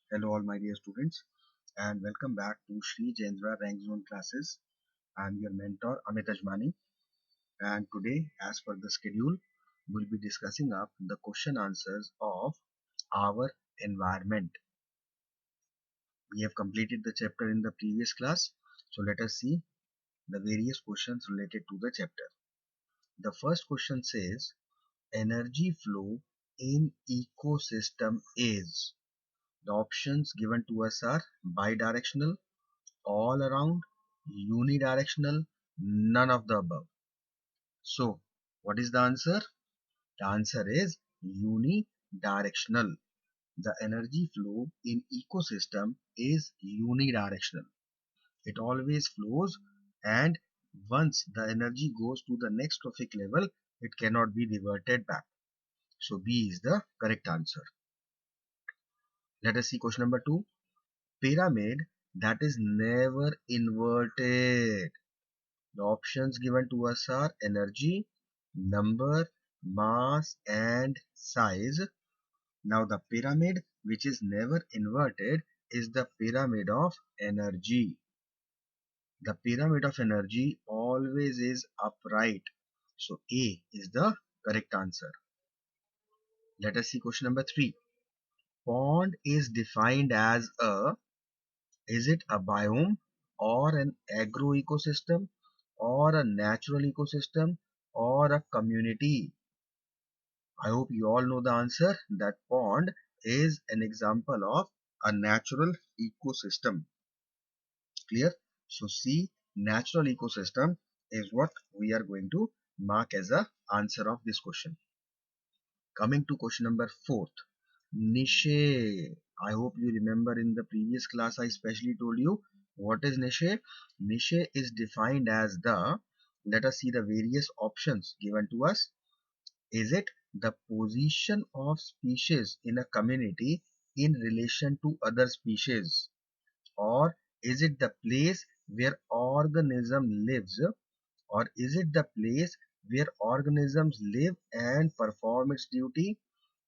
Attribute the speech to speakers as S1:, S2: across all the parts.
S1: Hello all my dear students and welcome back to Sri Jendra Rank Zone classes. I am your mentor Amit Ajmani and today as per the schedule we'll be discussing up the question answers of our environment. We have completed the chapter in the previous class, so let us see the various questions related to the chapter. The first question says energy flow in ecosystem is. The options given to us are bidirectional, all around, unidirectional, none of the above. So, what is the answer? The answer is unidirectional. The energy flow in ecosystem is unidirectional. It always flows, and once the energy goes to the next trophic level, it cannot be reverted back. So B is the correct answer. Let us see question number 2. Pyramid that is never inverted. The options given to us are energy, number, mass and size. Now the pyramid which is never inverted is the pyramid of energy. The pyramid of energy always is upright. So A is the correct answer. Let us see question number 3. Pond is defined as is it a biome or an agro ecosystem or a natural ecosystem or a community? I hope you all know the answer that pond is an example of a natural ecosystem. Clear? So C, natural ecosystem is what we are going to mark as a answer of this question. Coming to question number 4. Niche. I hope you remember in the previous class I specially told you what is niche. Niche is defined as the, let us see the various options given to us. Is it the position of species in a community in relation to other species? Or is it the place where organism lives? Or is it the place where organisms live and perform its duty?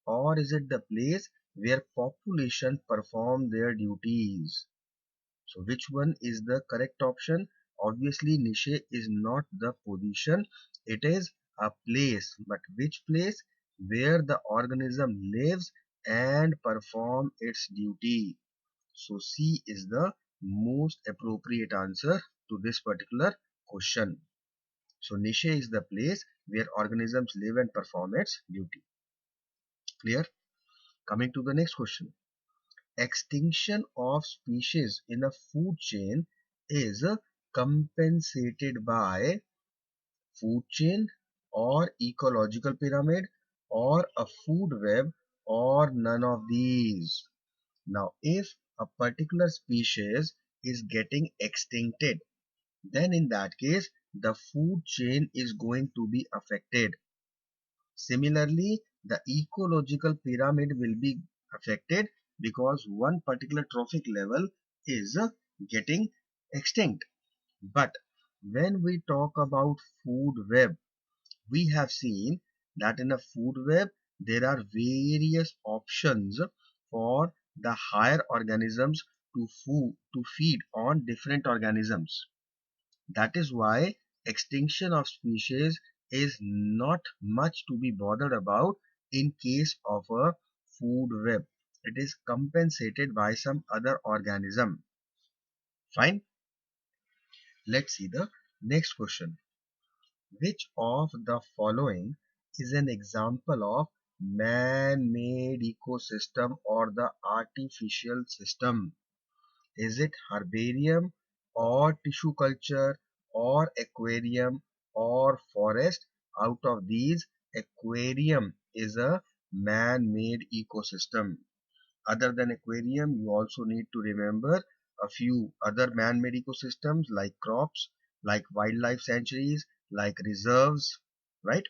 S1: Or is it the place where population perform their duties? So which one is the correct option? Obviously niche is not the position, it is a place. But which place? Where the organism lives and perform its duty. So C is the most appropriate answer to this particular question. So niche is the place where organisms live and perform its duty. Clear? Coming to the next question. Extinction of species in a food chain is compensated by food chain or ecological pyramid or a food web or none of these. Now, if a particular species is getting extincted, then in that case, the food chain is going to be affected. Similarly, the ecological pyramid will be affected because one particular trophic level is getting extinct. But when we talk about food web, we have seen that in a food web there are various options for the higher organisms to feed on different organisms. That is why extinction of species is not much to be bothered about in case of a food web. It is compensated by some other organism. Fine. Let's see the next question. Which of the following is an example of man-made ecosystem or the artificial system? Is it herbarium or tissue culture or aquarium or forest? Out of these, aquarium is a man-made ecosystem. Other than aquarium, you also need to remember a few other man-made ecosystems like crops, like wildlife sanctuaries, like reserves, right?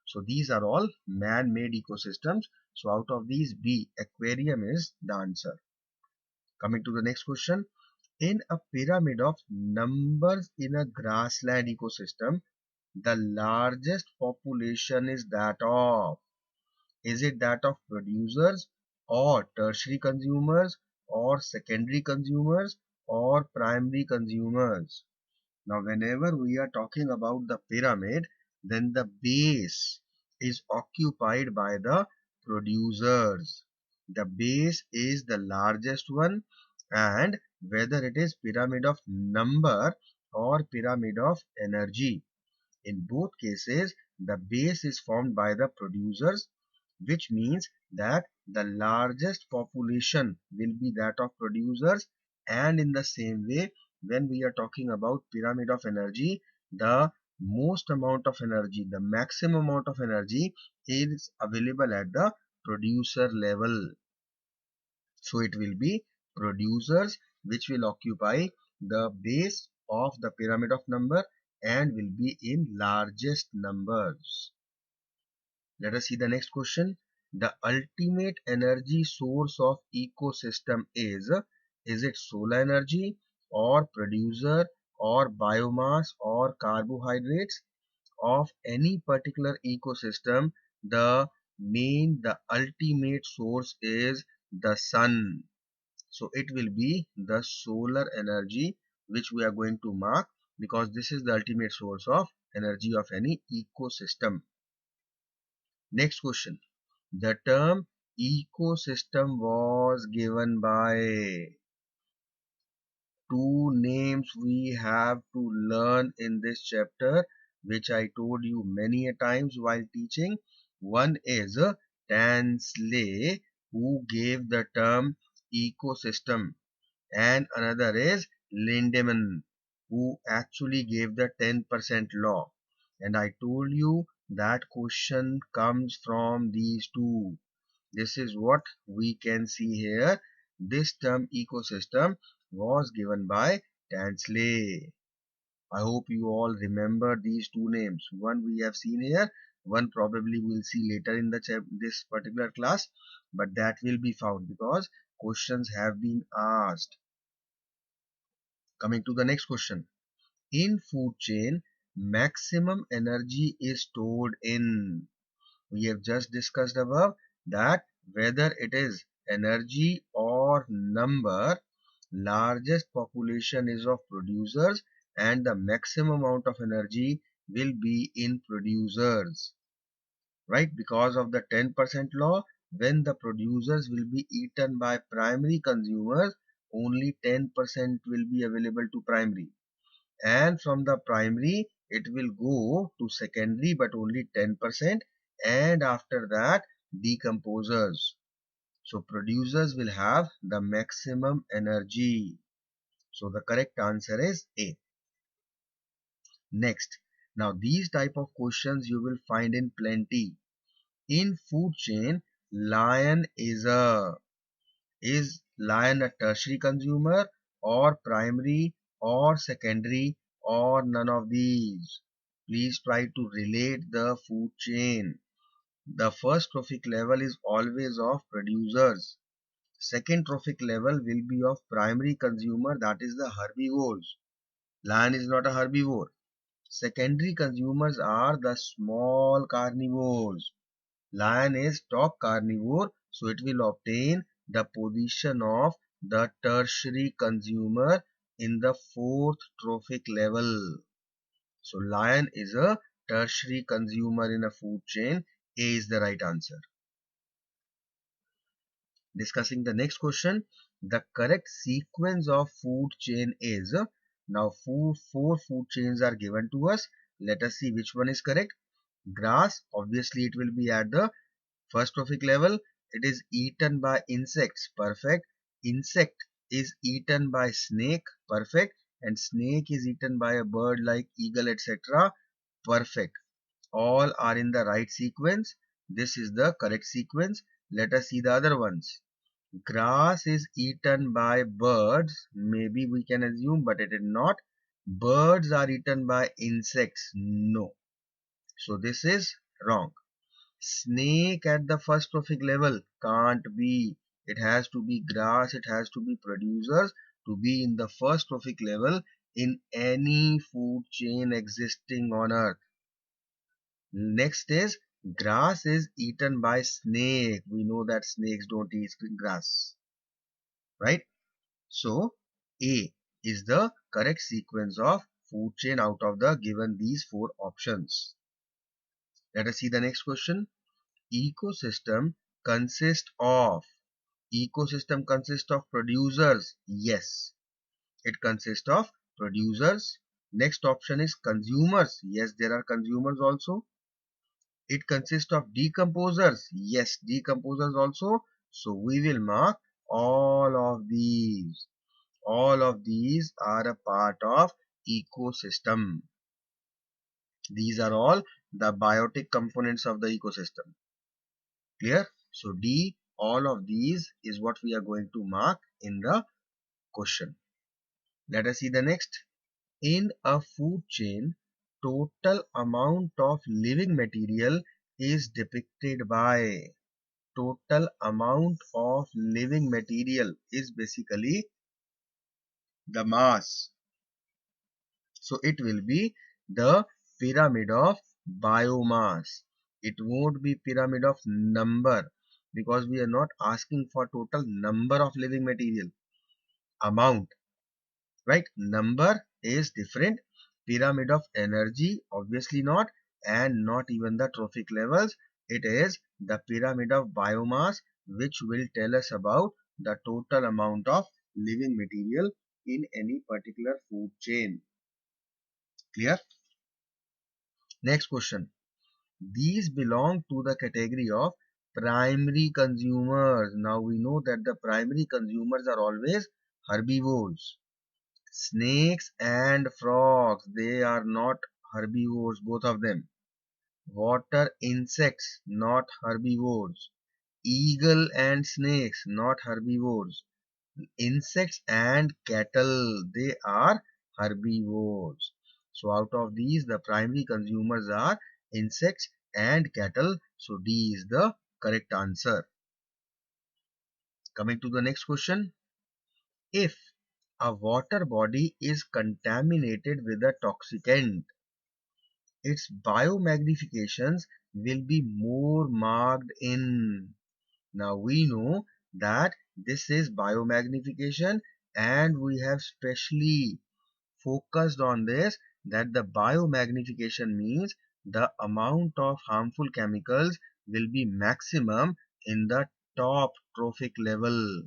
S1: So these are all man-made ecosystems. So out of these, B, aquarium is the answer. Coming to the next question. In a pyramid of numbers in a grassland ecosystem, the largest population is that of, is it that of producers or tertiary consumers or secondary consumers or primary consumers. Now, whenever we are talking about the pyramid, then the base is occupied by the producers. The base is the largest one, and whether it is pyramid of number or pyramid of energy. In both cases, the base is formed by the producers, which means that the largest population will be that of producers, and in the same way, when we are talking about pyramid of energy, the most amount of energy, the maximum amount of energy is available at the producer level. So it will be producers which will occupy the base of the pyramid of number and will be in largest numbers. Let us see the next question. The ultimate energy source of ecosystem is it solar energy or producer or biomass or carbohydrates of any particular ecosystem? The ultimate source is the sun. So it will be the solar energy which we are going to mark, because this is the ultimate source of energy of any ecosystem. Next question. The term ecosystem was given by two names we have to learn in this chapter, which I told you many a times while teaching. One is Tansley, who gave the term ecosystem, and another is Lindemann, who actually gave the 10% law. And I told you that question comes from these two. This is what we can see here. This term ecosystem was given by Tansley. I hope you all remember these two names. One we have seen here, one probably we'll see later in this particular class, but that will be found because questions have been asked. Coming to the next question. In food chain, maximum energy is stored in. We have just discussed above that whether it is energy or number, largest population is of producers and the maximum amount of energy will be in producers, right? Because of the 10% law, when the producers will be eaten by primary consumers, only 10% will be available to primary, and from the primary it will go to secondary but only 10%, and after that decomposers. So producers will have the maximum energy. So the correct answer is A. Next, now these type of questions you will find in plenty. In food chain, lion is lion a tertiary consumer or primary or secondary or none of these? Please try to relate the food chain. The first trophic level is always of producers. Second trophic level will be of primary consumer, that is the herbivores. Lion is not a herbivore. Secondary consumers are the small carnivores. Lion is top carnivore, so it will obtain the position of the tertiary consumer in the fourth trophic level. So lion is a tertiary consumer in a food chain. A is the right answer. Discussing the next question, the correct sequence of food chain is, now four food chains are given to us. Let us see which one is correct. Grass, obviously it will be at the first trophic level. It is eaten by insects, perfect. Insect is eaten by snake, perfect. And snake is eaten by a bird like eagle, etc., perfect. All are in the right sequence. This is the correct sequence. Let us see the other ones. Grass is eaten by birds, maybe we can assume, but it is not. Birds are eaten by insects, no. So this is wrong. Snake at the first trophic level can't be. It has to be grass, it has to be producers to be in the first trophic level in any food chain existing on earth. Next is Grass is eaten by snake. We know that snakes don't eat grass, right? So A is the correct sequence of food chain out of the given these four options. Let us see the next question. Ecosystem consists of Ecosystem consists of producers. Yes, it consists of producers. Next option is consumers. Yes, there are consumers also. It consists of decomposers. Yes, decomposers also. So we will mark all of these. All of these are a part of ecosystem. These are all the biotic components of the ecosystem. Clear? So D, all of these is what we are going to mark in the question. Let us see the next. In a food chain, total amount of living material is depicted by total amount of living material is basically the mass. So it will be the pyramid of biomass. It won't be pyramid of number because we are not asking for total number of living material. Amount, right? Number is different. Pyramid of energy, obviously not, and not even the trophic levels. It is the pyramid of biomass, which will tell us about the total amount of living material in any particular food chain. Clear? Next question. These belong to the category of primary consumers. Now we know that the primary consumers are always herbivores. Snakes and frogs, they are not herbivores, both of them. Water insects, not herbivores. Eagle and snakes, not herbivores. Insects and cattle, they are herbivores. So out of these, the primary consumers are insects and cattle. So D is the correct answer. Coming to the next question. If a water body is contaminated with a toxicant, its biomagnifications will be more marked in. Now we know that this is biomagnification, and we have specially focused on this, that the biomagnification means the amount of harmful chemicals will be maximum in the top trophic level,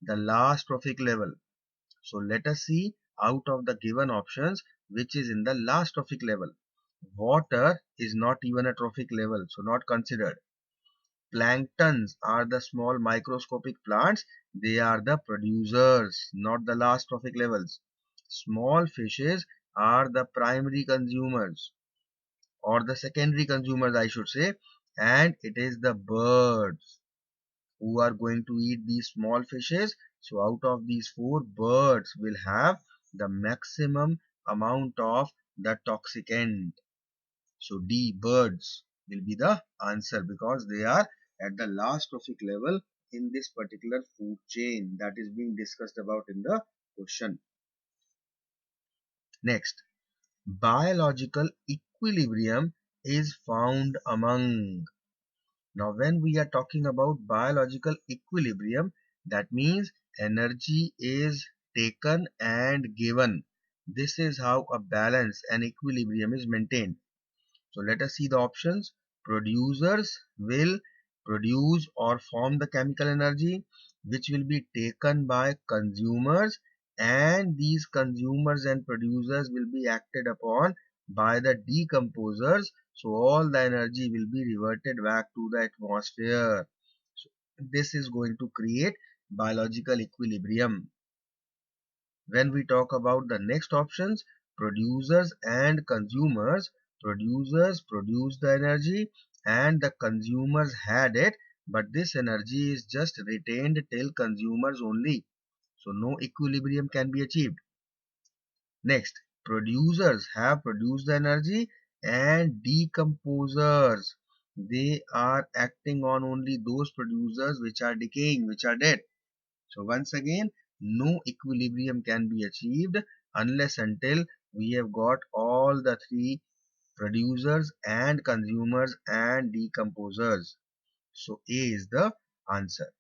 S1: the last trophic level. So let us see out of the given options which is in the last trophic level. Water is not even a trophic level, so not considered. Planktons are the small microscopic plants. They are the producers, not the last trophic levels. Small fishes are the primary consumers, or the secondary consumers, I should say, and it is the birds who are going to eat these small fishes. So out of these four, birds will have the maximum amount of the toxicant. So D, birds will be the answer because they are at the last trophic level in this particular food chain that is being discussed about in the question. Next, biological equilibrium is found among. Now, when we are talking about biological equilibrium, that means energy is taken and given. This is how a balance and equilibrium is maintained. So let us see the options. Producers will produce or form the chemical energy which will be taken by consumers, and these consumers and producers will be acted upon by the decomposers. So all the energy will be reverted back to the atmosphere. So this is going to create biological equilibrium. When we talk about the next options, producers and consumers, producers produce the energy and the consumers had it, but this energy is just retained till consumers only. So no equilibrium can be achieved. Next, producers have produced the energy, and decomposers, they are acting on only those producers which are decaying, which are dead. So once again, no equilibrium can be achieved unless until we have got all the three producers and consumers and decomposers. So A is the answer.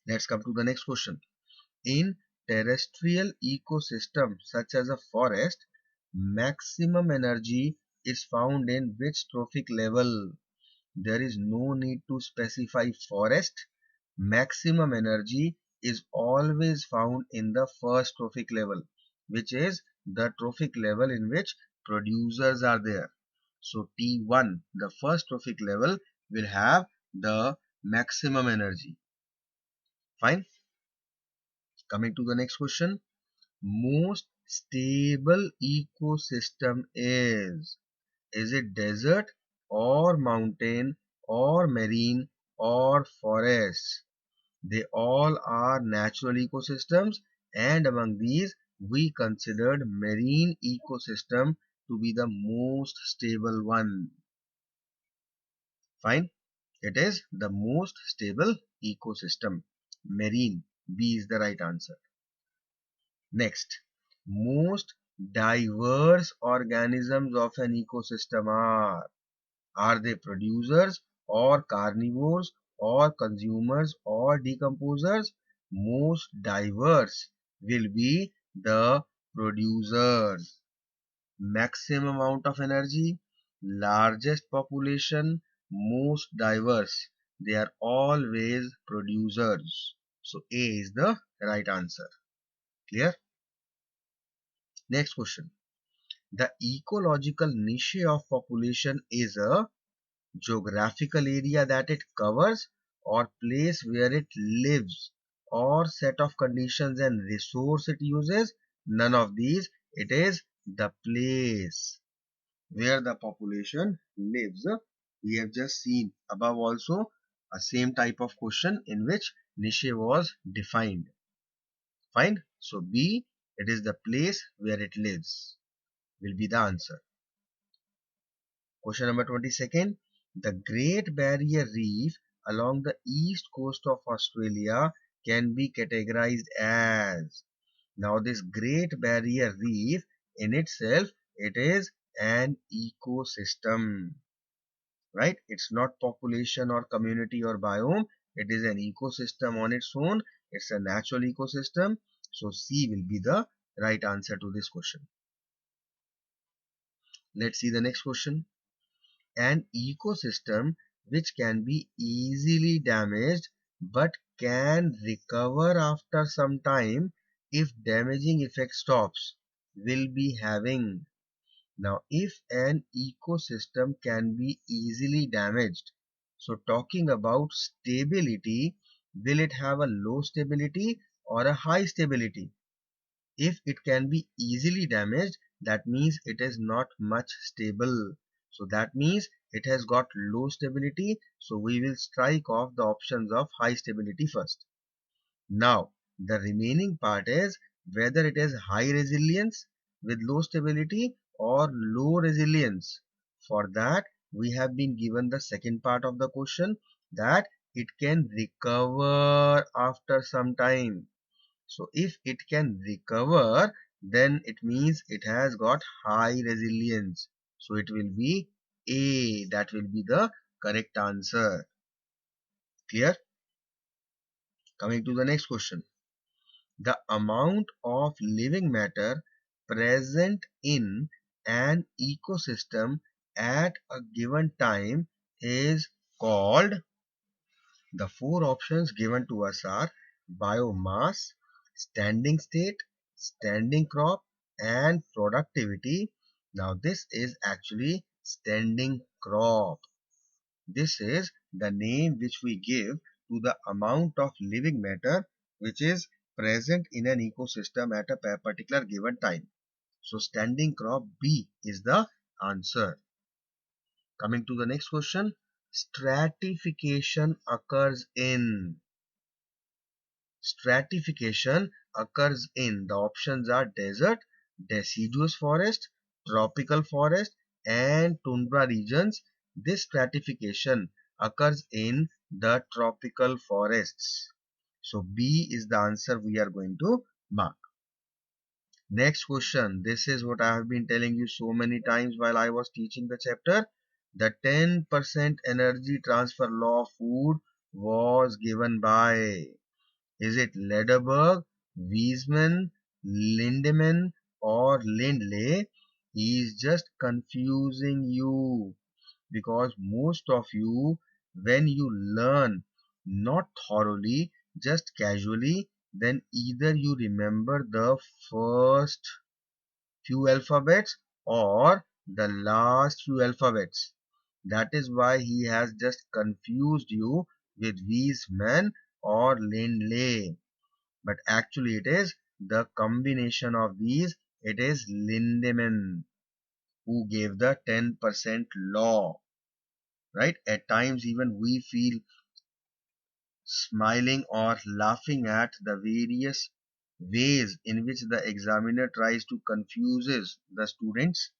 S1: Let's come to the next question. In terrestrial ecosystem such as a forest, maximum energy is found in which trophic level? There is no need to specify forest. Maximum energy is always found in the first trophic level, which is the trophic level in which producers are there. So T1, the first trophic level, will have the maximum energy. Fine. Coming to the next question. Most stable ecosystem is it desert or mountain or marine or forest? They all are natural ecosystems, and among these we considered marine ecosystem to be the most stable one. Fine, it is the most stable ecosystem. Marine, B is the right answer. Next, most diverse organisms of an ecosystem are they producers or carnivores or consumers or decomposers? Most diverse will be the producers. Maximum amount of energy, largest population, most diverse. They are always producers. So A is the right answer. Clear? Next question. The ecological niche of population is a geographical area that it covers or place where it lives or set of conditions and resource it uses. None of these. It is the place where the population lives. We have just seen above also a same type of question in which niche was defined. Fine. So B, it is the place where it lives, will be the answer. Question number 22nd. The Great Barrier Reef along the east coast of Australia can be categorized as. Now this Great Barrier Reef in itself, it is an ecosystem, right? It's not population or community or biome. It is an ecosystem on its own. It's a natural ecosystem. So C will be the right answer to this question. Let's see the next question. An ecosystem which can be easily damaged but can recover after some time if damaging effect stops will be having. Now if an ecosystem can be easily damaged, so talking about stability, will it have a low stability or a high stability? If it can be easily damaged, that means it is not much stable. So that means it has got low stability. So we will strike off the options of high stability first. Now, the remaining part is whether it is high resilience with low stability or low resilience. For that, we have been given the second part of the question, that it can recover after some time. So if it can recover, then it means it has got high resilience. So it will be A. That will be the correct answer. Clear? Coming to the next question. The amount of living matter present in an ecosystem at a given time is called. The four options given to us are biomass, standing state, standing crop, and productivity. Now this is actually standing crop. This is the name which we give to the amount of living matter which is present in an ecosystem at a particular given time. So standing crop B is the answer. Coming to the next question. Stratification occurs in. Stratification occurs in. The options are desert, deciduous forest, tropical forest, and tundra regions. This stratification occurs in the tropical forests. So B is the answer we are going to mark. Next question. This is what I have been telling you so many times while I was teaching the chapter. The 10% energy transfer law of food was given by, is it Lederberg, Wiesmann, Lindemann, or Lindley? He is just confusing you because most of you, when you learn not thoroughly, just casually, then either you remember the first few alphabets or the last few alphabets. That is why he has just confused you with Wiesmann or Lindley. But actually it is the combination of these. It is Lindemann who gave the 10% law, right? At times even we feel smiling or laughing at the various ways in which the examiner tries to confuses the students.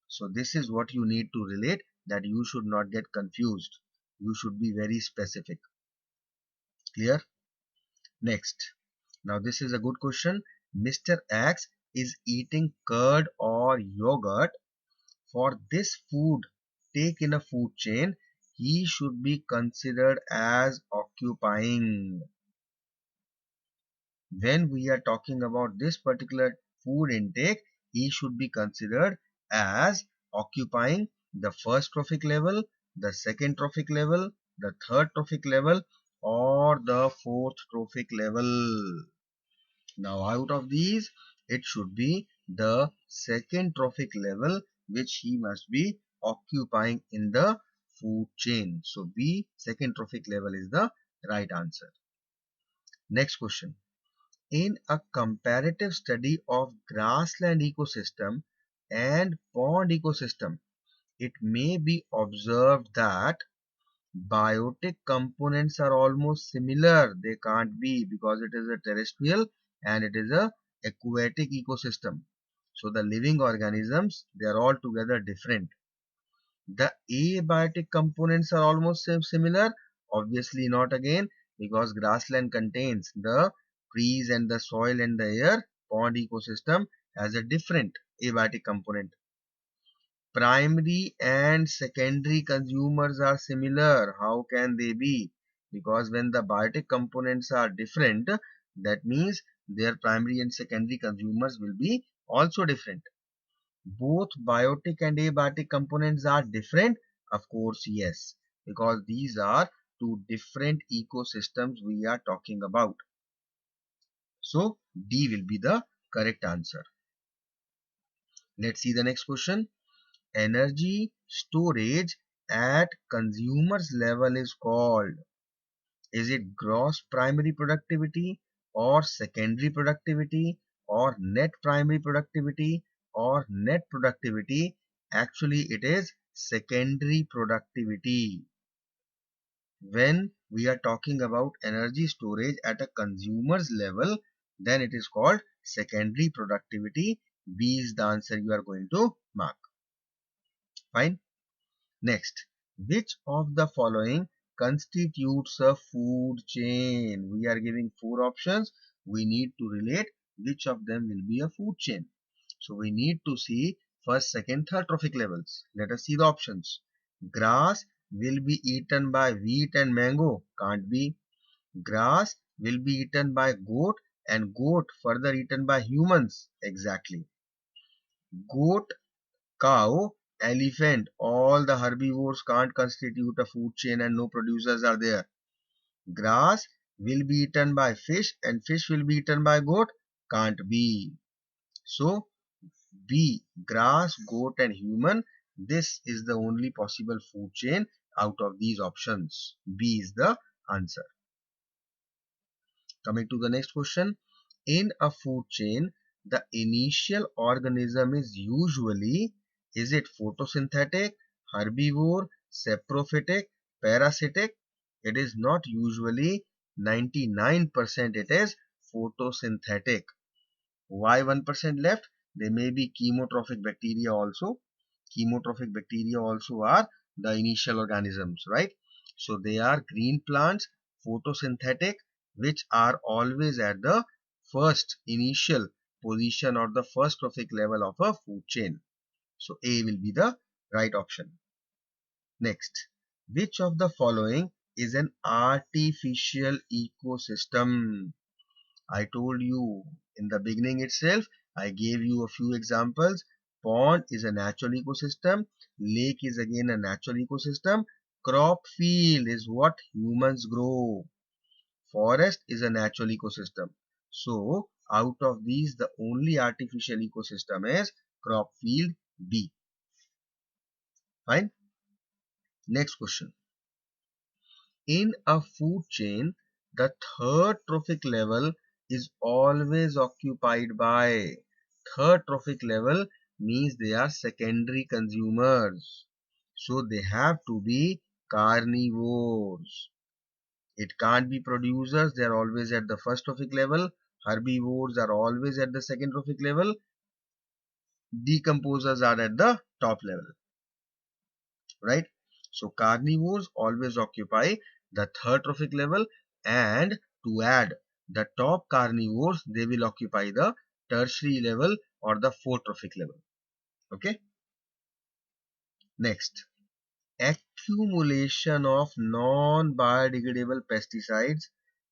S1: So this is what you need to relate, that you should not get confused. You should be very specific. Clear? Next. Now this is a good question. Mr. X is eating curd or yogurt. For this food take in a food chain, he should be considered as occupying. When we are talking about this particular food intake, he should be considered as occupying the first trophic level, the second trophic level, the third trophic level, or the fourth trophic level. Now out of these, it should be the second trophic level which he must be occupying in the food chain. So B, second trophic level, is the right answer. Next question. In a comparative study of grassland ecosystem and pond ecosystem, it may be observed that biotic components are almost similar. They can't be, because it is a terrestrial and it is a aquatic ecosystem. So the living organisms, they are all together different. The abiotic components are almost similar. Obviously not again, because grassland contains the trees and the soil and the air. Pond ecosystem has a different abiotic component. Primary and secondary consumers are similar. How can they be? Because when the biotic components are different, that means their primary and secondary consumers will be also different. Both biotic and abiotic components are different. Of course, yes, because these are two different ecosystems we are talking about. So D will be the correct answer. Let's see the next question. Energy storage at consumers level is called, is it gross primary productivity, or secondary productivity, or net primary productivity, or net productivity? Actually it is secondary productivity. When we are talking about energy storage at a consumer's level, then it is called secondary productivity. B is the answer you are going to mark. Fine. Next, which of the following constitutes a food chain? We are giving four options. We need to relate which of them will be a food chain. So we need to see first, second, third trophic levels. Let us see the options. Grass will be eaten by wheat and mango. Can't be. Grass will be eaten by goat and goat further eaten by humans. Exactly. Goat, cow, elephant, all the herbivores can't constitute a food chain and no producers are there. Grass will be eaten by fish and fish will be eaten by goat. Can't be. So B, grass, goat and human. This is the only possible food chain out of these options. B is the answer. Coming to the next question. In a food chain, the initial organism is usually, is it photosynthetic, herbivore, saprophytic, parasitic? It is not usually. 99% it is photosynthetic. Why 1% left? There may be chemotrophic bacteria also. Chemotrophic bacteria also are the initial organisms, right? So they are green plants, photosynthetic, which are always at the first initial position or the first trophic level of a food chain. So A will be the right option. Next, which of the following is an artificial ecosystem? I told you in the beginning itself, I gave you a few examples. Pond is a natural ecosystem. Lake is again a natural ecosystem. Crop field is what humans grow. Forest is a natural ecosystem. So, out of these, the only artificial ecosystem is crop field B. Fine. Next question. In a food chain, the third trophic level is always occupied by. Third trophic level means they are secondary consumers. So they have to be carnivores. It can't be producers, they are always at the first trophic level. Herbivores are always at the second trophic level. Decomposers are at the top level, right? So carnivores always occupy the third trophic level, and to add the top carnivores, they will occupy the tertiary level or the fourth trophic level. Okay. Next, accumulation of non-biodegradable pesticides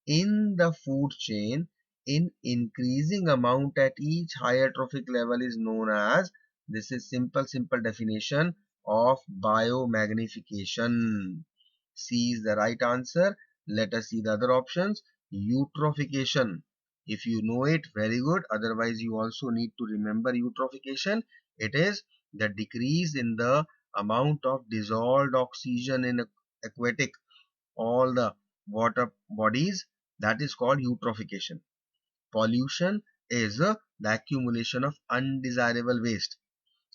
S1: in the food chain in increasing amount at each higher trophic level is known as, this is simple definition of biomagnification. C is the right answer. Let us see the other options. Eutrophication. If you know it, very good. Otherwise, you also need to remember eutrophication. It is the decrease in the amount of dissolved oxygen in aquatic, all the water bodies. That is called eutrophication. Pollution is the accumulation of undesirable waste.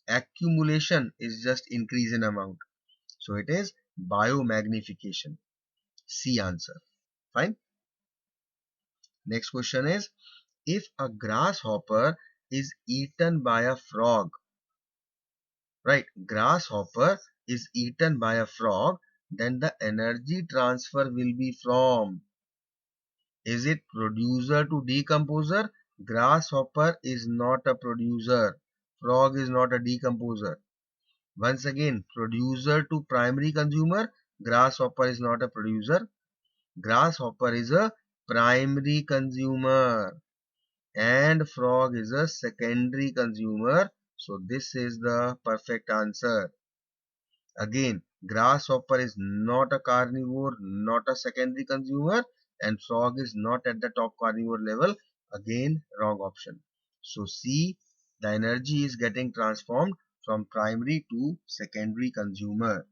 S1: Accumulation is just increase in amount. So it is biomagnification. C answer. Fine. Next question is, if a grasshopper is eaten by a frog, right? Grasshopper is eaten by a frog, then the energy transfer will be from, is it producer to decomposer? Grasshopper is not a producer. Frog is not a decomposer. Once again, producer to primary consumer. Grasshopper is not a producer. Grasshopper is a primary consumer and frog is a secondary consumer. So this is the perfect answer. Again, grasshopper is not a carnivore, not a secondary consumer, and frog is not at the top carnivore level. Again, wrong option. So C, the energy is getting transformed from primary to secondary consumer.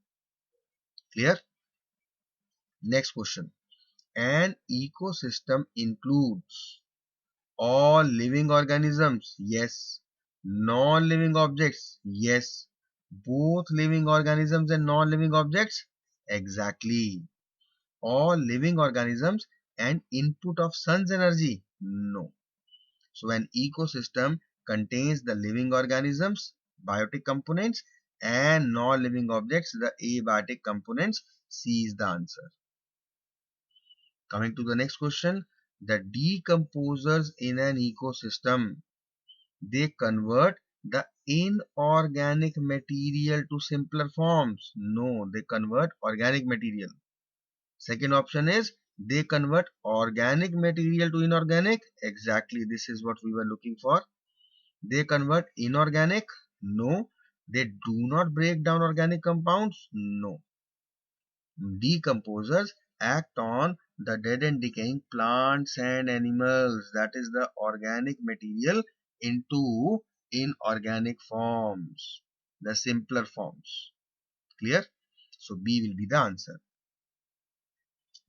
S1: Clear? Next question. An ecosystem includes all living organisms, yes. Non-living objects, yes. Both living organisms and non-living objects, exactly. All living organisms and input of sun's energy, no. So an ecosystem contains the living organisms, biotic components, and non-living objects, the abiotic components. C is the answer. Coming to the next question, the decomposers in an ecosystem, they convert the inorganic material to simpler forms. No, they convert organic material. Second option is they convert organic material to inorganic. Exactly, this is what we were looking for. They convert inorganic. No. They do not break down organic compounds. No. Decomposers act on the dead and decaying plants and animals, that is the organic material, into inorganic forms, the simpler forms. Clear? So B will be the answer.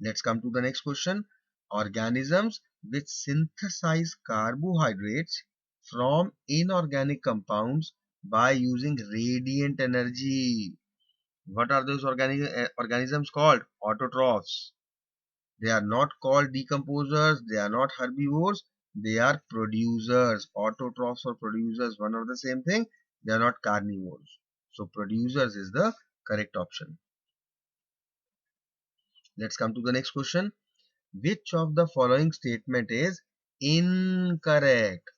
S1: Let's come to the next question. Organisms which synthesize carbohydrates from inorganic compounds by using radiant energy. What are those organisms called? Autotrophs. They are not called decomposers, they are not herbivores, they are producers. Autotrophs or producers, one of the same thing. They are not carnivores. So producers is the correct option. Let's come to the next question. Which of the following statement is incorrect?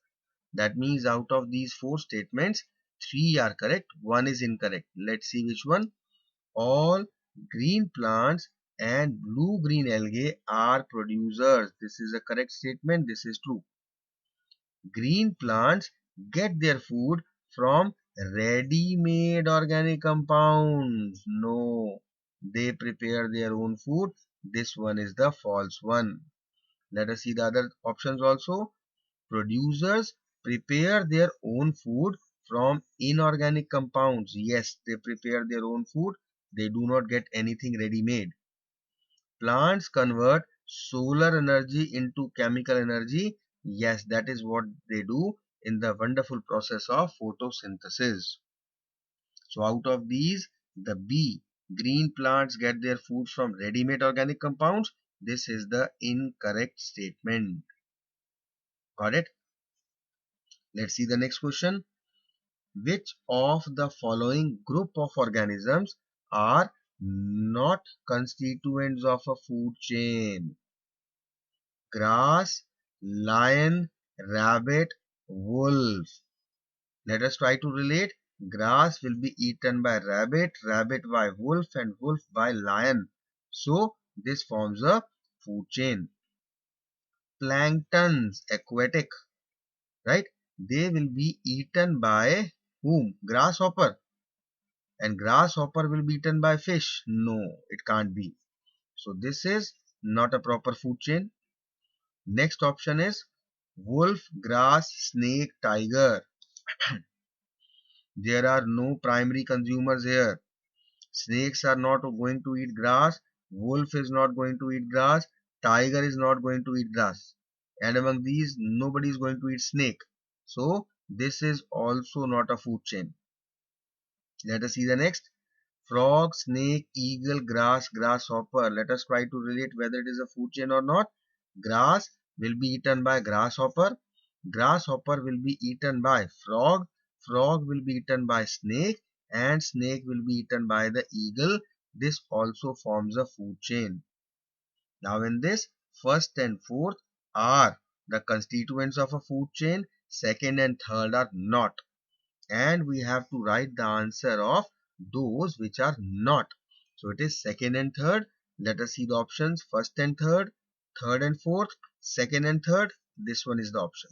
S1: That means out of these four statements, three are correct, one is incorrect. Let's see which one. All green plants and blue-green algae are producers. This is a correct statement. This is true. Green plants get their food from ready-made organic compounds. No, they prepare their own food. This one is the false one. Let us see the other options also. Producers prepare their own food from inorganic compounds. Yes, they prepare their own food. They do not get anything ready-made. Plants convert solar energy into chemical energy. Yes, that is what they do in the wonderful process of photosynthesis. So out of these, the B, green plants get their food from ready-made organic compounds. This is the incorrect statement. Got it? Let's see the next question. Which of the following group of organisms are not constituents of a food chain? Grass, lion, rabbit, wolf. Let us try to relate. Grass will be eaten by rabbit, rabbit by wolf, and wolf by lion. So this forms a food chain. Planktons, aquatic, right? They will be eaten by whom? Grasshopper. And grasshopper will be eaten by fish. No, it can't be. So this is not a proper food chain. Next option is wolf, grass, snake, tiger. There are no primary consumers here. Snakes are not going to eat grass. Wolf is not going to eat grass. Tiger is not going to eat grass. And among these, nobody is going to eat snake. So this is also not a food chain. Let us see the next. Frog, snake, eagle, grass, grasshopper. Let us try to relate whether it is a food chain or not. Grass will be eaten by grasshopper. Grasshopper will be eaten by frog. Frog will be eaten by snake. And snake will be eaten by the eagle. This also forms a food chain. Now in this, first and fourth are the constituents of a food chain. Second and third are not. And we have to write the answer of those which are not. So it is second and third. Let us see the options. First and third, third and fourth, second and third. This one is the option.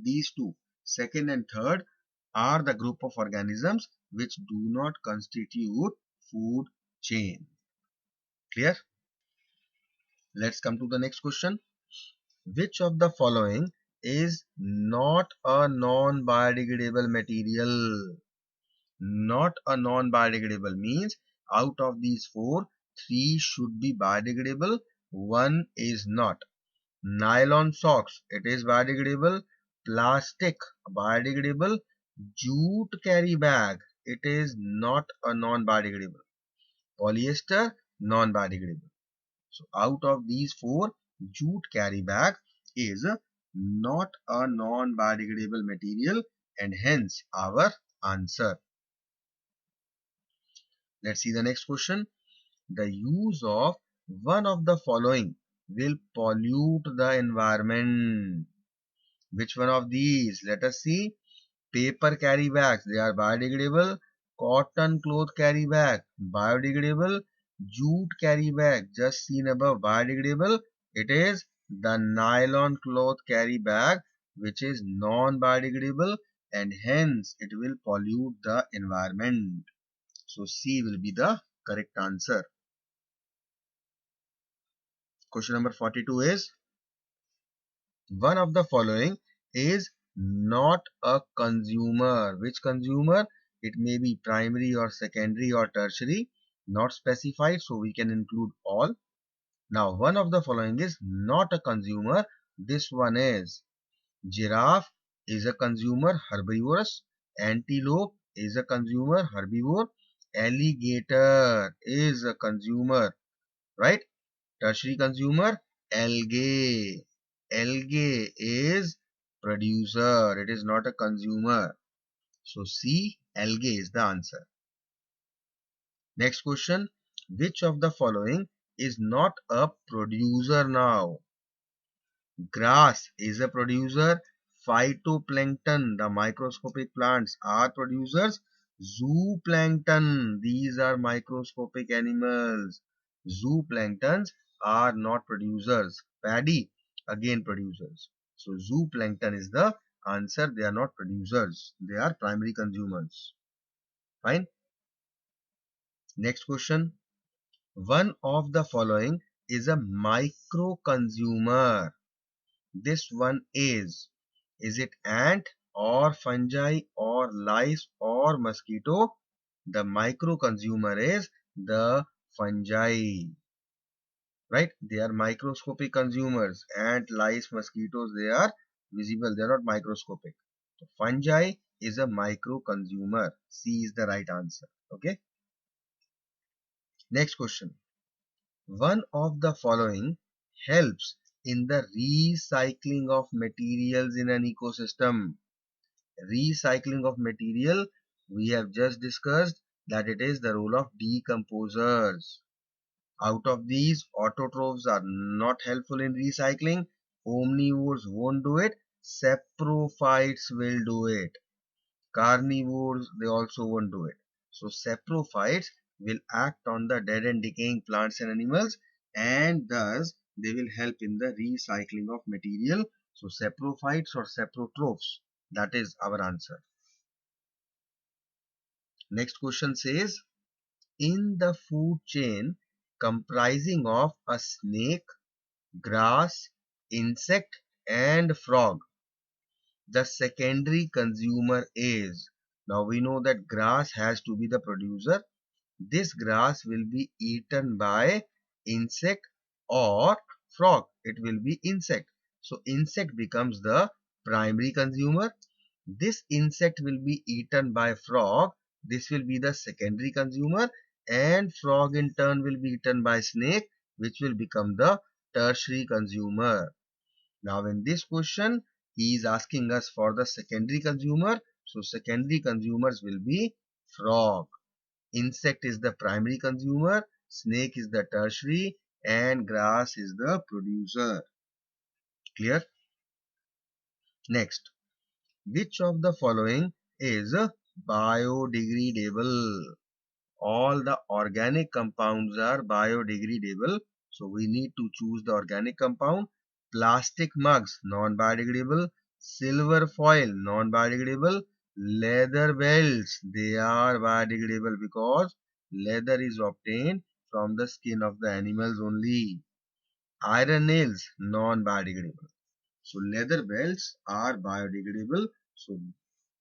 S1: These two, second and third, are the group of organisms which do not constitute food chain. Clear? Let's come to the next question. Which of the following is not a non-biodegradable material? Not a non-biodegradable means out of these four, three should be biodegradable, one is not. Nylon socks, it is biodegradable. Plastic, biodegradable. Jute carry bag, it is not a non-biodegradable. Polyester, non-biodegradable. So out of these four, jute carry bag is not a non-biodegradable material and hence our answer. Let's see the next question. The use of one of the following will pollute the environment. Which one of these? Let us see. Paper carry bags, they are biodegradable. Cotton cloth carry bag, biodegradable. Jute carry bag, just seen above, biodegradable. It is the nylon cloth carry bag which is non-biodegradable and hence it will pollute the environment. So C will be the correct answer. Question number 42 is, one of the following is not a consumer. Which consumer? It may be primary or secondary or tertiary, not specified, so we can include all. Now, one of the following is not a consumer. This one is giraffe is a consumer, herbivorous. Antelope is a consumer, herbivore. Alligator is a consumer, right? Tertiary consumer, algae. Algae is producer. It is not a consumer. So C, algae is the answer. Next question. Which of the following is not a producer now? Grass is a producer. Phytoplankton, the microscopic plants, are producers. Zooplankton, these are microscopic animals. Zooplanktons are not producers. Paddy, again producers. So zooplankton is the answer. They are not producers. They are primary consumers. Fine. Next question. One of the following is a micro consumer. This one is it ant or fungi or lice or mosquito? The micro consumer is the fungi, right? They are microscopic consumers. Ant, lice, mosquitoes, they are visible. They are not microscopic. So fungi is a micro consumer. C is the right answer. Okay. Next question. One of the following helps in the recycling of materials in an ecosystem. Recycling of material, we have just discussed that it is the role of decomposers. Out of these, autotrophs are not helpful in recycling. Omnivores won't do it. Saprophytes will do it. Carnivores, they also won't do it. So saprophytes will act on the dead and decaying plants and animals, and thus they will help in the recycling of material. So saprophytes or saprotrophs, that is our answer. Next question says, in the food chain comprising of a snake, grass, insect and frog, the secondary consumer is. Now we know that grass has to be the producer. This grass will be eaten by insect or frog. It will be insect. So insect becomes the primary consumer. This insect will be eaten by frog. This will be the secondary consumer, and frog in turn will be eaten by snake, which will become the tertiary consumer. Now in this question, he is asking us for the secondary consumer. So secondary consumers will be frog. Insect is the primary consumer, snake is the tertiary, and grass is the producer. Clear? Next, which of the following is biodegradable? All the organic compounds are biodegradable. So we need to choose the organic compound. Plastic mugs, non-biodegradable. Silver foil, non-biodegradable. Leather belts, they are biodegradable because leather is obtained from the skin of the animals only. Iron nails, non-biodegradable. So leather belts are biodegradable. So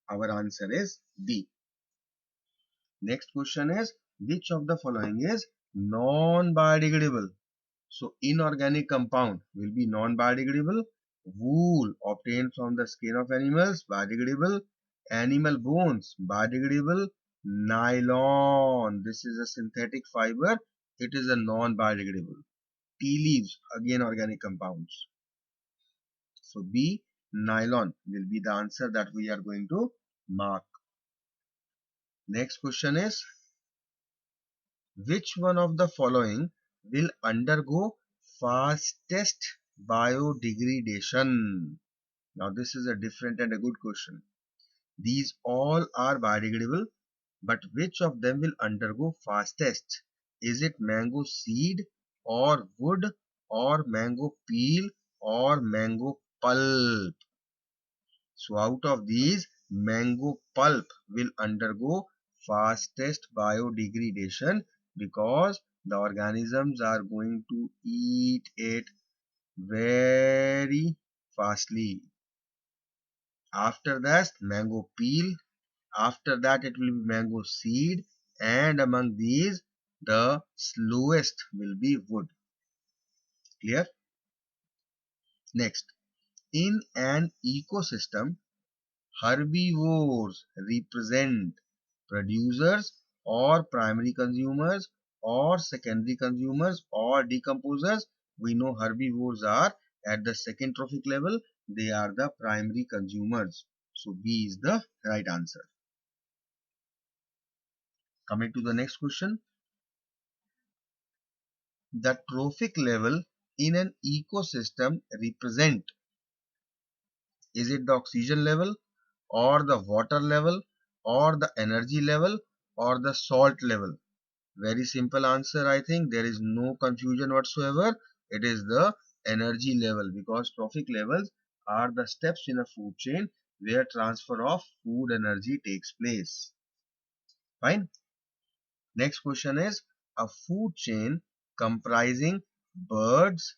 S1: our answer is B. Next question is, which of the following is non-biodegradable? So inorganic compound will be non-biodegradable. Wool obtained from the skin of animals, biodegradable. Animal bones, biodegradable. Nylon, this is a synthetic fiber. It is a non-biodegradable. Tea leaves, again organic compounds. So B, nylon will be the answer that we are going to mark. Next question is, which one of the following will undergo fastest biodegradation? Now this is a different and a good question. These all are biodegradable, but which of them will undergo fastest? Is it mango seed or wood or mango peel or mango pulp? So out of these, mango pulp will undergo fastest biodegradation because the organisms are going to eat it very fastly. After that, mango peel. After that, it will be mango seed. And among these, the slowest will be wood. Clear? Next, in an ecosystem, herbivores represent producers or primary consumers or secondary consumers or decomposers. We know herbivores are at the second trophic level. They are the primary consumers. So B is the right answer. Coming to the next question. The trophic level in an ecosystem represent? Is it the oxygen level, or the water level, or the energy level, or the salt level? Very simple answer, I think. There is no confusion whatsoever. It is the energy level, because trophic levels are the steps in a food chain where transfer of food energy takes place. Fine. Next question is, a food chain comprising birds,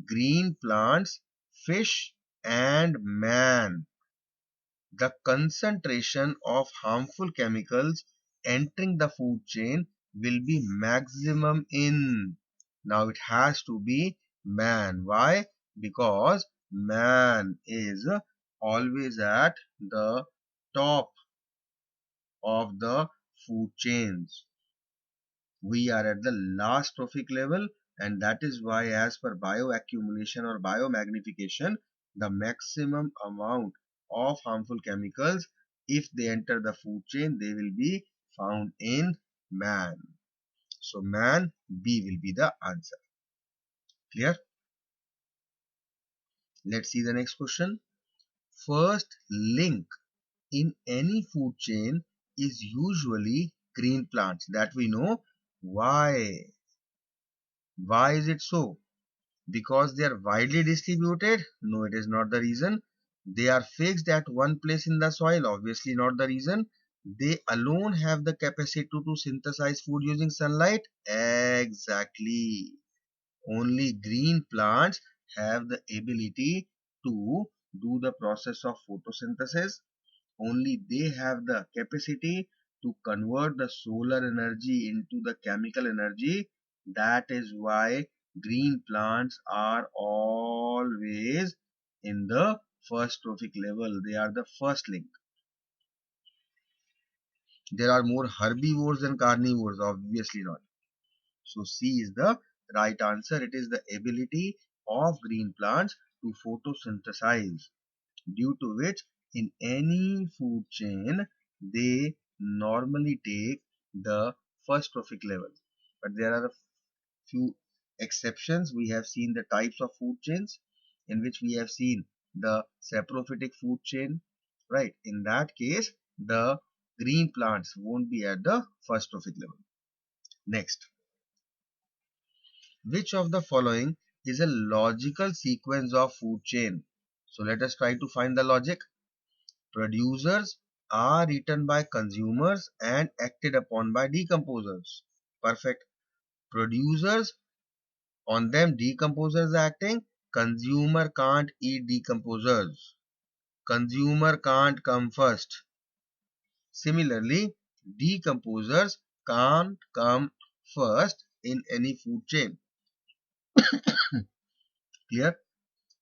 S1: green plants, fish, and man. The concentration of harmful chemicals entering the food chain will be maximum in. Now it has to be man. Why? Because man is always at the top of the food chains. We are at the last trophic level, and that is why, as per bioaccumulation or biomagnification, the maximum amount of harmful chemicals, if they enter the food chain, they will be found in man. So man, B will be the answer. Clear? Let's see the next question. First link in any food chain is usually green plants. That we know. Why? Why is it so? Because they are widely distributed? No, it is not the reason. They are fixed at one place in the soil? Obviously not the reason. They alone have the capacity to synthesize food using sunlight? Exactly. Only green plants have the ability to do the process of photosynthesis. Only they have the capacity to convert the solar energy into the chemical energy. That is why green plants are always in the first trophic level. They are the first link. There are more herbivores than carnivores? Obviously not. So C is the right answer. It is the ability of green plants to photosynthesize, due to which in any food chain they normally take the first trophic level. But there are a few exceptions. We have seen the types of food chains, in which we have seen the saprophytic food chain, right? In that case, the green plants won't be at the first trophic level. Next, which of the following is a logical sequence of food chain? So let us try to find the logic. Producers are eaten by consumers and acted upon by decomposers. Perfect. Producers, on them decomposers acting. Consumer can't eat decomposers. Consumer can't come first. Similarly, decomposers can't come first in any food chain. Clear?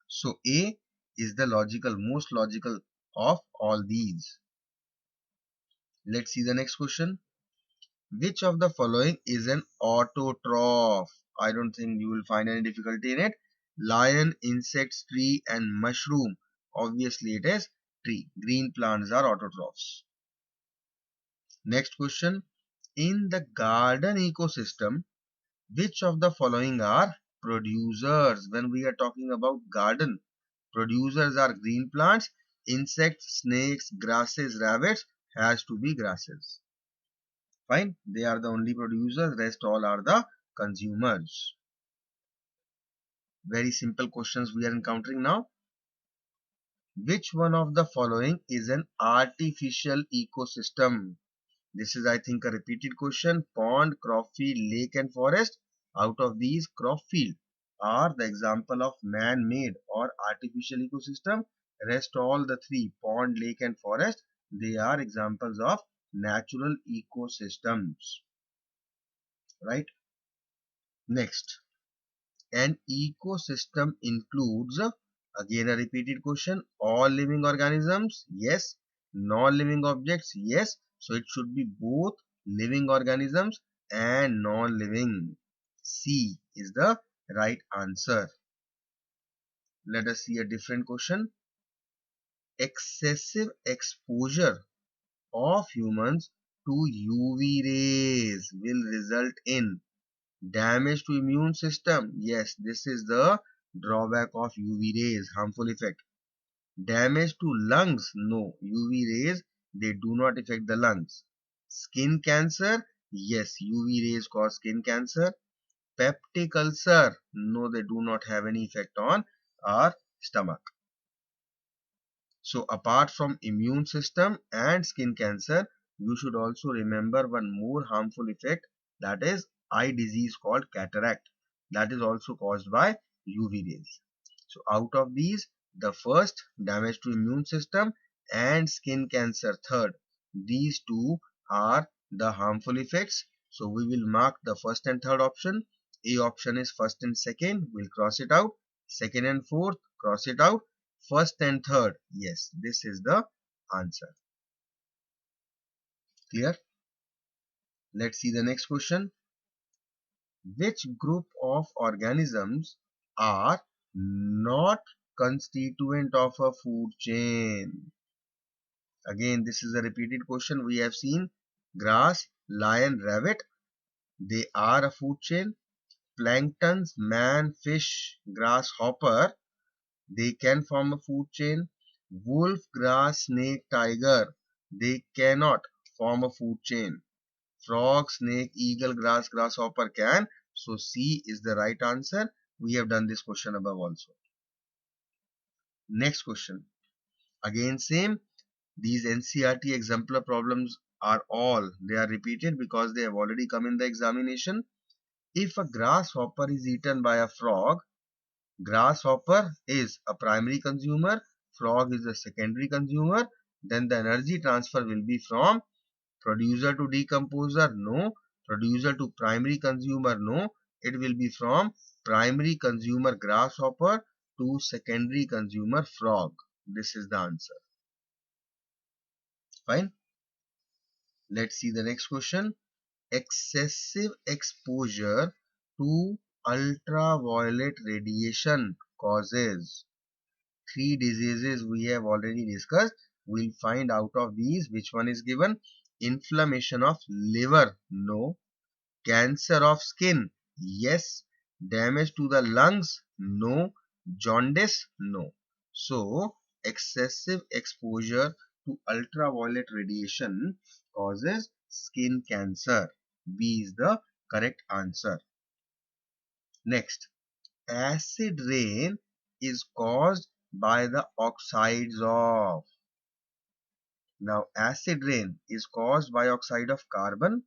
S1: So A is the most logical of all these. Let's see the next question. Which of the following is an autotroph? I don't think you will find any difficulty in it. Lion, insects, tree, and mushroom. Obviously it is tree. Green plants are autotrophs. Next question. In the garden ecosystem, which of the following are producers? When we are talking about garden, producers are green plants, insects, snakes, grasses, rabbits. Has to be grasses. Fine, they are the only producers, rest all are the consumers. Very simple questions we are encountering now. Which one of the following is an artificial ecosystem? This is, I think, a repeated question. Pond, crop field, lake and forest. Out of these, crop field are the example of man-made or artificial ecosystem. Rest all the three, pond, lake and forest, they are examples of natural ecosystems. Right? Next, an ecosystem includes, again a repeated question, all living organisms? Yes. Non-living objects? Yes. So it should be both living organisms and non-living. C is the right answer. Let us see a different question. Excessive exposure of humans to UV rays will result in. Damage to immune system. Yes, this is the drawback of UV rays, harmful effect. Damage to lungs. No, UV rays, they do not affect the lungs. Skin cancer. Yes, UV rays cause skin cancer. Peptic ulcer. No, they do not have any effect on our stomach. So apart from immune system and skin cancer, you should also remember one more harmful effect, that is eye disease called cataract. That is also caused by UV rays. So out of these, the first, damage to immune system, and skin cancer third. These two are the harmful effects. So we will mark the first and third option. A option is first and second. We'll cross it out. Second and fourth, cross it out. First and third, yes, this is the answer. Clear? Let's see the next question. Which group of organisms are not constituent of a food chain? Again, this is a repeated question. We have seen grass, lion, rabbit. They are a food chain. Planktons, man, fish, grasshopper, they can form a food chain. Wolf, grass, snake, tiger, they cannot form a food chain. Frog, snake, eagle, grass, grasshopper can. So C is the right answer. We have done this question above also. Next question. Again same. These NCERT exemplar problems are all, they are repeated because they have already come in the examination. If a grasshopper is eaten by a frog, grasshopper is a primary consumer, frog is a secondary consumer, then the energy transfer will be from producer to decomposer, no. Producer to primary consumer, no. It will be from primary consumer grasshopper to secondary consumer frog. This is the answer. Fine. Let's see the next question. Excessive exposure to ultraviolet radiation causes. Three diseases we have already discussed. We'll find out of these which one is given. Inflammation of liver, no. Cancer of skin, yes. Damage to the lungs, no. Jaundice, no. So excessive exposure to ultraviolet radiation causes skin cancer. B is the correct answer. Next, acid rain is caused by the oxides of. Now acid rain is caused by oxide of carbon,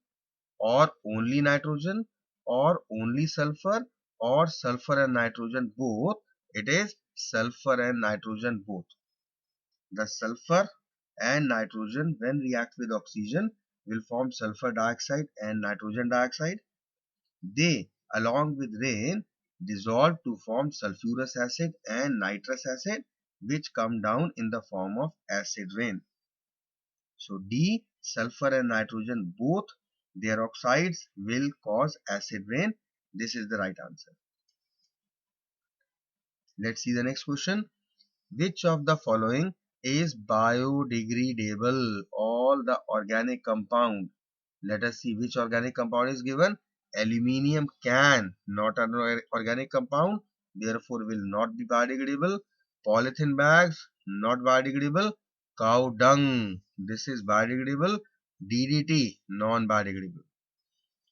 S1: or only nitrogen, or only sulfur, or sulfur and nitrogen both. It is sulfur and nitrogen both. The sulfur and nitrogen, when react with oxygen, will form sulfur dioxide and nitrogen dioxide. They, along with rain, dissolve to form sulfurous acid and nitrous acid, which come down in the form of acid rain. So D, sulfur and nitrogen both, their oxides will cause acid rain. This is the right answer. Let's see the next question. Which of the following is biodegradable? All the organic compound. Let us see which organic compound is given. Aluminium can, not an organic compound, therefore will not be biodegradable. Polythene bags, not biodegradable. Cow dung, this is biodegradable. DDT, non-biodegradable.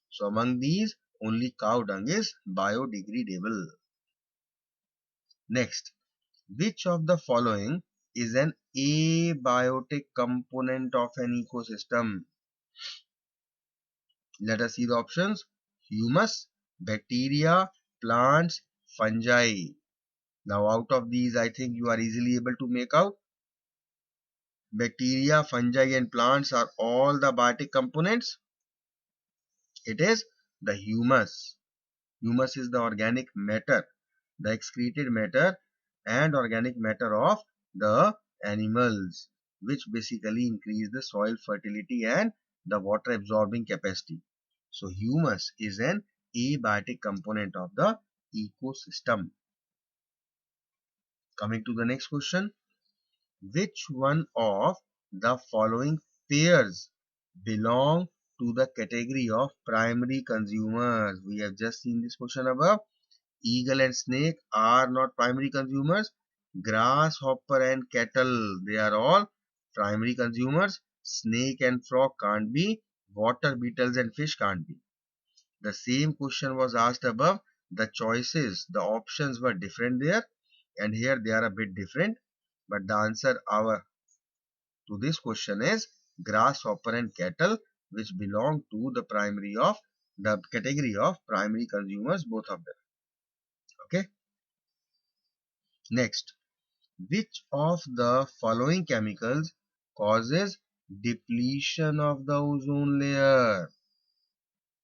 S1: So among these, only cow dung is biodegradable. Next, which of the following is an abiotic component of an ecosystem? Let us see the options. Humus, bacteria, plants, fungi. Now out of these, I think you are easily able to make out. Bacteria, fungi and plants are all the biotic components. It is the humus. Humus is the organic matter, the excreted matter and organic matter of the animals, which basically increase the soil fertility and the water absorbing capacity. So humus is an abiotic component of the ecosystem. Coming to the next question. Which one of the following pairs belong to the category of primary consumers. We have just seen this question above. Eagle and snake are not primary consumers. Grasshopper and cattle, they are all primary consumers. Snake and frog can't be. Water beetles and fish can't be. The same question was asked above. The choices, the options were different there, and here they are a bit different. But the answer our to this question is grasshopper and cattle, which belong to the category of primary consumers, both of them. Okay. Next, which of the following chemicals causes depletion of the ozone layer?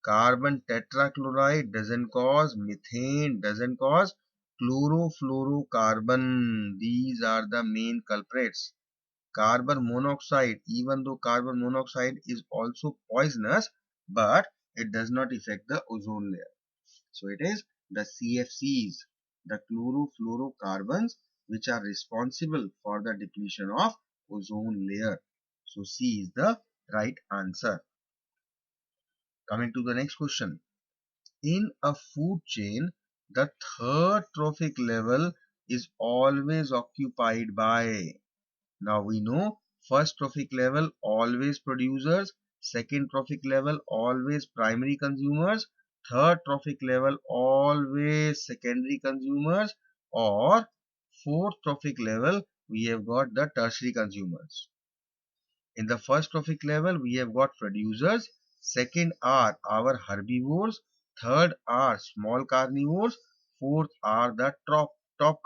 S1: Carbon tetrachloride doesn't cause, methane doesn't cause, chlorofluorocarbon, these are the main culprits. Carbon monoxide, even though carbon monoxide is also poisonous, but it does not affect the ozone layer. So it is the CFCs, the chlorofluorocarbons, which are responsible for the depletion of ozone layer. So C is the right answer. Coming to the next question. In a food chain, the third trophic level is always occupied by. Now we know first trophic level always producers, second trophic level always primary consumers, third trophic level always secondary consumers, or fourth trophic level we have got the tertiary consumers. In the first trophic level, we have got producers. Second are our herbivores. Third are small carnivores. Fourth are the top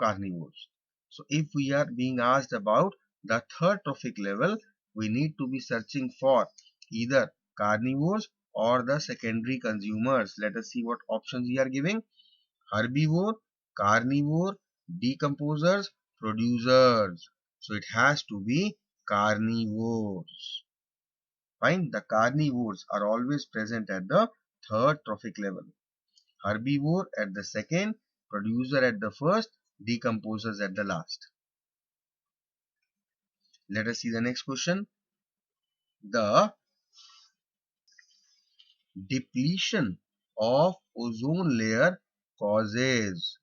S1: carnivores. So if we are being asked about the third trophic level, we need to be searching for either carnivores or the secondary consumers. Let us see what options we are giving. Herbivore, carnivore, decomposers, producers. So it has to be carnivores. Fine, the carnivores are always present at the third trophic level. Herbivore at the second, producer at the first, decomposers at the last. Let us see the next question. The depletion of ozone layer causes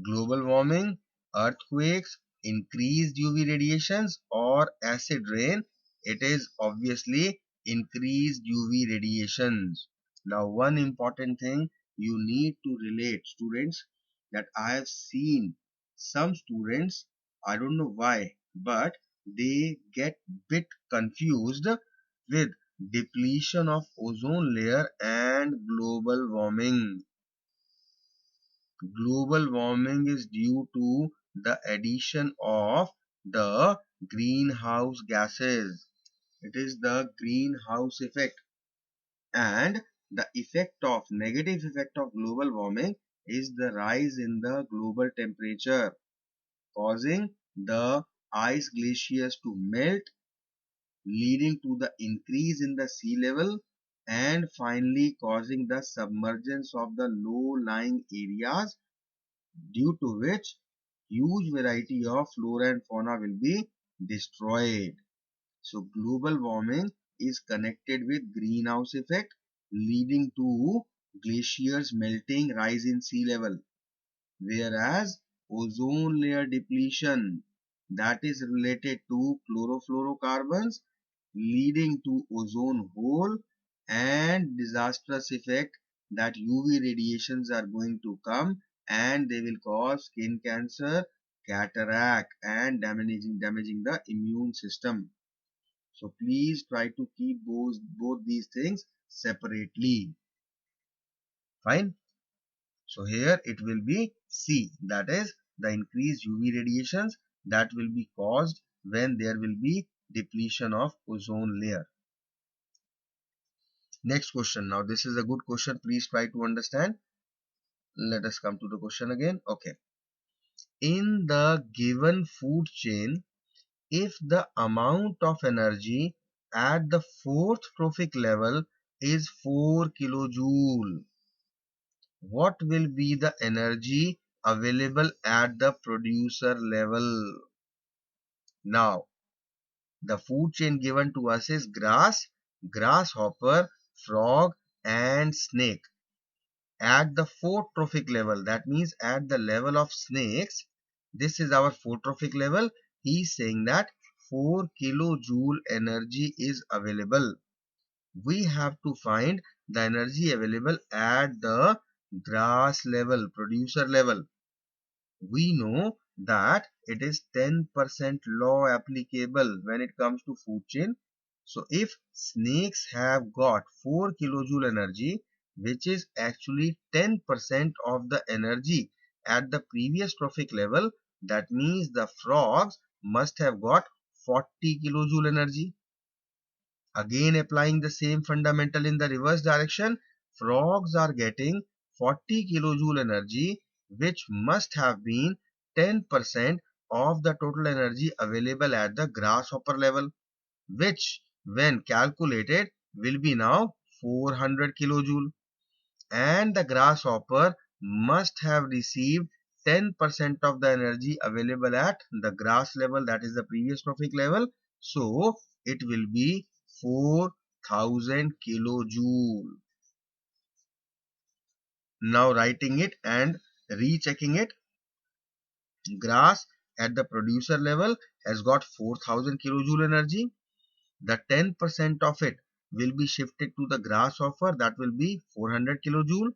S1: global warming, earthquakes, increased UV radiations, or acid rain. It is obviously increased UV radiations. Now, one important thing you need to relate, students, that I have seen some students, I don't know why, but they get bit confused with depletion of ozone layer and global warming. Global warming is due to the addition of the greenhouse gases. It is the greenhouse effect, and the negative effect of global warming is the rise in the global temperature, causing the ice glaciers to melt, leading to the increase in the sea level, and finally causing the submergence of the low-lying areas, due to which huge variety of flora and fauna will be destroyed. So global warming is connected with greenhouse effect, leading to glaciers melting, rise in sea level, whereas ozone layer depletion, that is related to chlorofluorocarbons, leading to ozone hole and disastrous effect that UV radiations are going to come, and they will cause skin cancer, cataract, and damaging the immune system. So please try to keep both these things separately. Fine. So here it will be C, that is the increased UV radiations that will be caused when there will be depletion of ozone layer. Next question. Now this is a good question. Please try to understand. Let us come to the question again. Okay. In the given food chain, if the amount of energy at the fourth trophic level is 4 kilojoule, what will be the energy available at the producer level? Now, the food chain given to us is grass, grasshopper, frog and snake. At the fourth trophic level, that means at the level of snakes, this is our fourth trophic level. He is saying that 4 kilojoule energy is available. We have to find the energy available at the grass level, producer level. We know that it is 10% law applicable when it comes to food chain. So if snakes have got 4 kilojoule energy, which is actually 10% of the energy at the previous trophic level, that means the frogs must have got 40 kilojoule energy. Again applying the same fundamental in the reverse direction, frogs are getting 40 kilojoule energy, which must have been 10% of the total energy available at the grasshopper level, which when calculated will be now 400 kilojoule. And the grasshopper must have received 10% of the energy available at the grass level, that is the previous trophic level. So it will be 4000 kilojoule. Now writing it and rechecking it, grass at the producer level has got 4000 kilojoule energy. The 10% of it will be shifted to the grasshopper, that will be 400 kilojoule.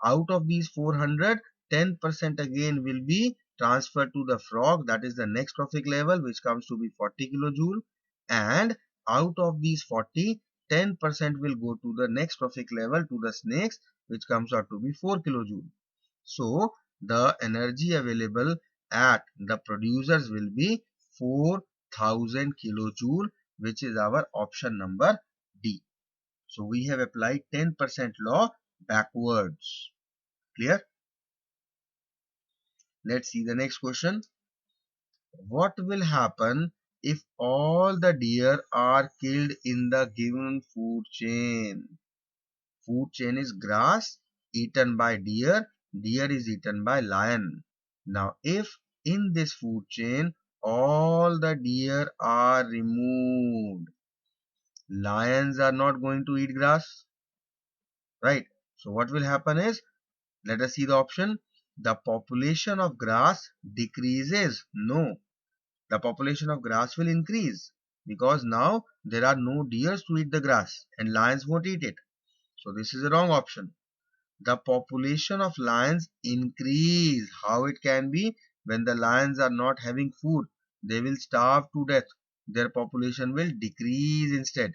S1: Out of these 400, 10% again will be transferred to the frog, that is the next trophic level, which comes to be 40 kilojoule. And out of these 40, 10% will go to the next trophic level, to the snakes, which comes out to be 4 kilojoule. So the energy available at the producers will be 4000 kilojoule, which is our option number D. So we have applied 10% law backwards. Clear? Let's see the next question. What will happen if all the deer are killed in the given food chain? Food chain is grass eaten by deer, deer is eaten by lion. Now if in this food chain all the deer are removed, lions are not going to eat grass, right? So what will happen is, let us see the option. The population of grass decreases. No, the population of grass will increase, because now there are no deers to eat the grass and lions won't eat it. So this is the wrong option. The population of lions increase. How it can be? When the lions are not having food, they will starve to death. Their population will decrease instead.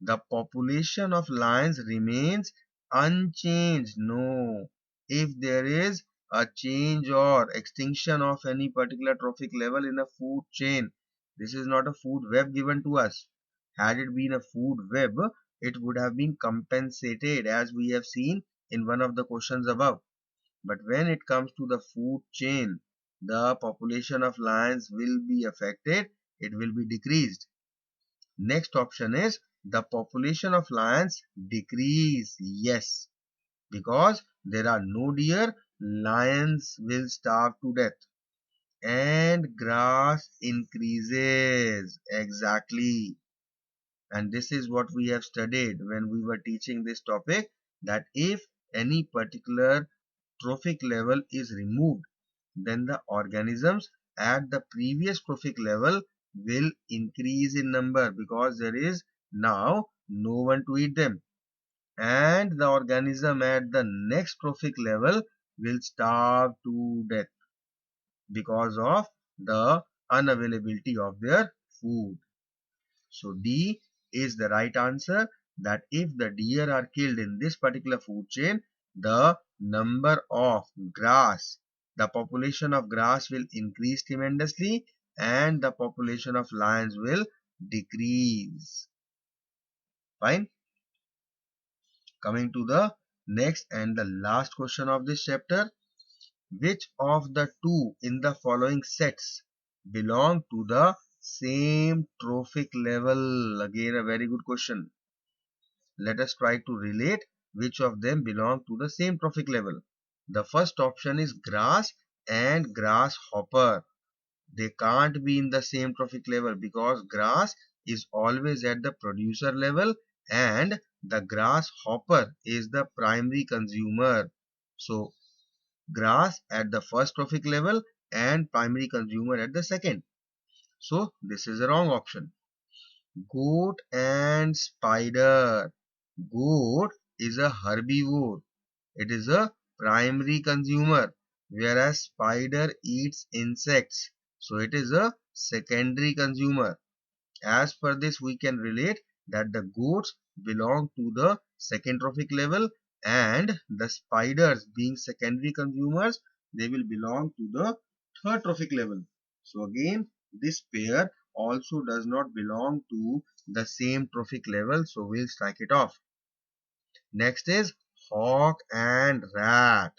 S1: The population of lions remains unchanged. No. If there is a change or extinction of any particular trophic level in a food chain, this is not a food web given to us. Had it been a food web, it would have been compensated, as we have seen in one of the questions above. But when it comes to the food chain, the population of lions will be affected, it will be decreased. Next option is, the population of lions decrease. Yes, because there are no deer, lions will starve to death. And grass increases. Exactly. And this is what we have studied when we were teaching this topic, that if any particular trophic level is removed, then the organisms at the previous trophic level will increase in number, because there is now no one to eat them. And the organism at the next trophic level will starve to death because of the unavailability of their food. So D is the right answer, that if the deer are killed in this particular food chain, the number of grass, the population of grass will increase tremendously and the population of lions will decrease. Fine. Coming to the next and the last question of this chapter. Which of the two in the following sets belong to the same trophic level? Again, a very good question. Let us try to relate which of them belong to the same trophic level. The first option is grass and grasshopper. They can't be in the same trophic level, because grass is always at the producer level and the grasshopper is the primary consumer. So grass at the first trophic level and primary consumer at the second. So this is a wrong option. Goat and spider. Goat is a herbivore. It is a primary consumer, whereas spider eats insects. So it is a secondary consumer. As per this, we can relate that the goats belong to the second trophic level and the spiders, being secondary consumers, they will belong to the third trophic level. So again, this pair also does not belong to the same trophic level, so we'll strike it off. Next is hawk and rat.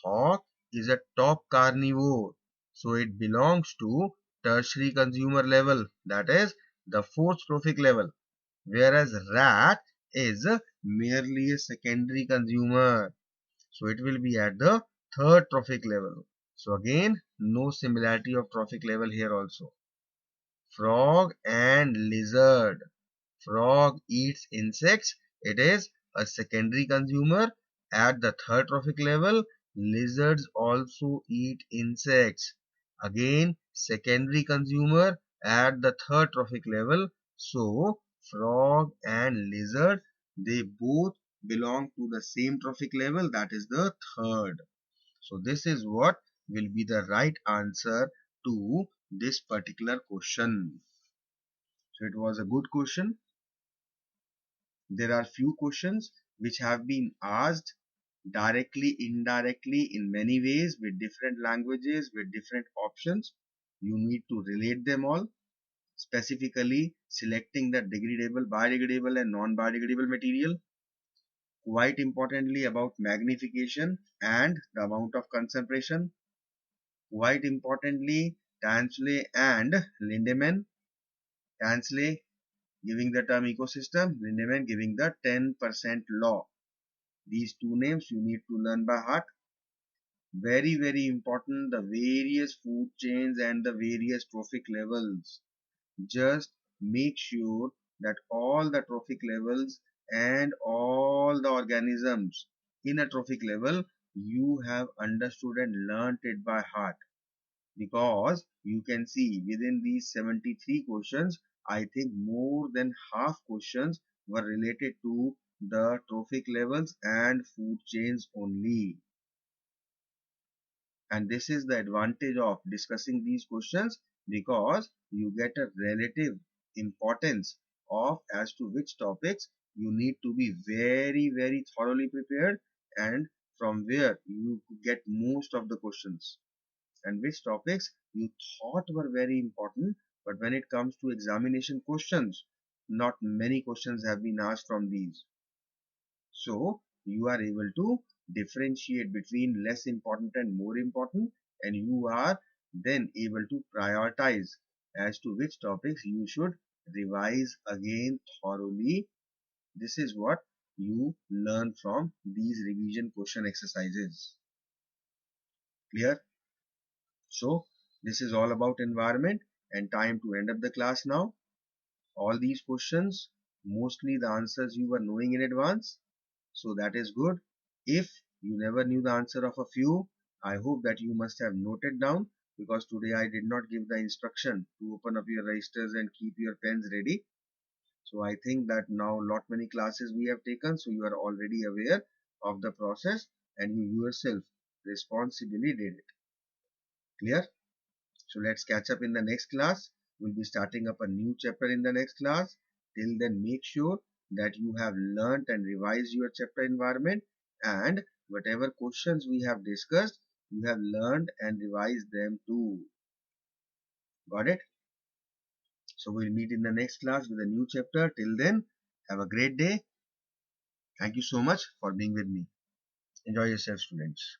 S1: Hawk is a top carnivore, so it belongs to tertiary consumer level, that is the fourth trophic level, whereas rat is merely a secondary consumer, so it will be at the third trophic level. So again, no similarity of trophic level here also. Frog and lizard. Frog eats insects. It is a secondary consumer. At the third trophic level, lizards also eat insects. Again, secondary consumer at the third trophic level. So, frog and lizard, they both belong to the same trophic level, that is the third. So, this is what will be the right answer to this particular question. So, it was a good question. There are few questions which have been asked directly, indirectly, in many ways, with different languages, with different options. You need to relate them all, specifically selecting the degradable, biodegradable and non-biodegradable material. Quite importantly, about magnification and the amount of concentration. Quite importantly, Tansley and Lindemann. Tansley giving the term ecosystem, Lindemann giving the 10% law. These two names you need to learn by heart. Very, very important, the various food chains and the various trophic levels. Just make sure that all the trophic levels and all the organisms in a trophic level you have understood and learnt it by heart, because you can see within these 73 questions, I think more than half questions were related to the trophic levels and food chains only. And this is the advantage of discussing these questions, because you get a relative importance of as to which topics you need to be very, very thoroughly prepared, and from where you get most of the questions, and which topics you thought were very important, but when it comes to examination questions, not many questions have been asked from these. So you are able to differentiate between less important and more important, and you are then able to prioritize as to which topics you should revise again thoroughly. This is what you learn from these revision question exercises. Clear? So this is all about environment, and time to end up the class now. All these questions, mostly the answers you were knowing in advance. So that is good. If you never knew the answer of a few, I hope that you must have noted down, because today I did not give the instruction to open up your registers and keep your pens ready. So I think that now lot many classes we have taken, so you are already aware of the process and you yourself responsibly did it. Clear? So let's catch up in the next class. We'll be starting up a new chapter in the next class. Till then, make sure that you have learnt and revised your chapter environment, and whatever questions we have discussed, you have learned and revised them too. Got it? So we'll meet in the next class with a new chapter. Till then, have a great day. Thank you so much for being with me. Enjoy yourself, students.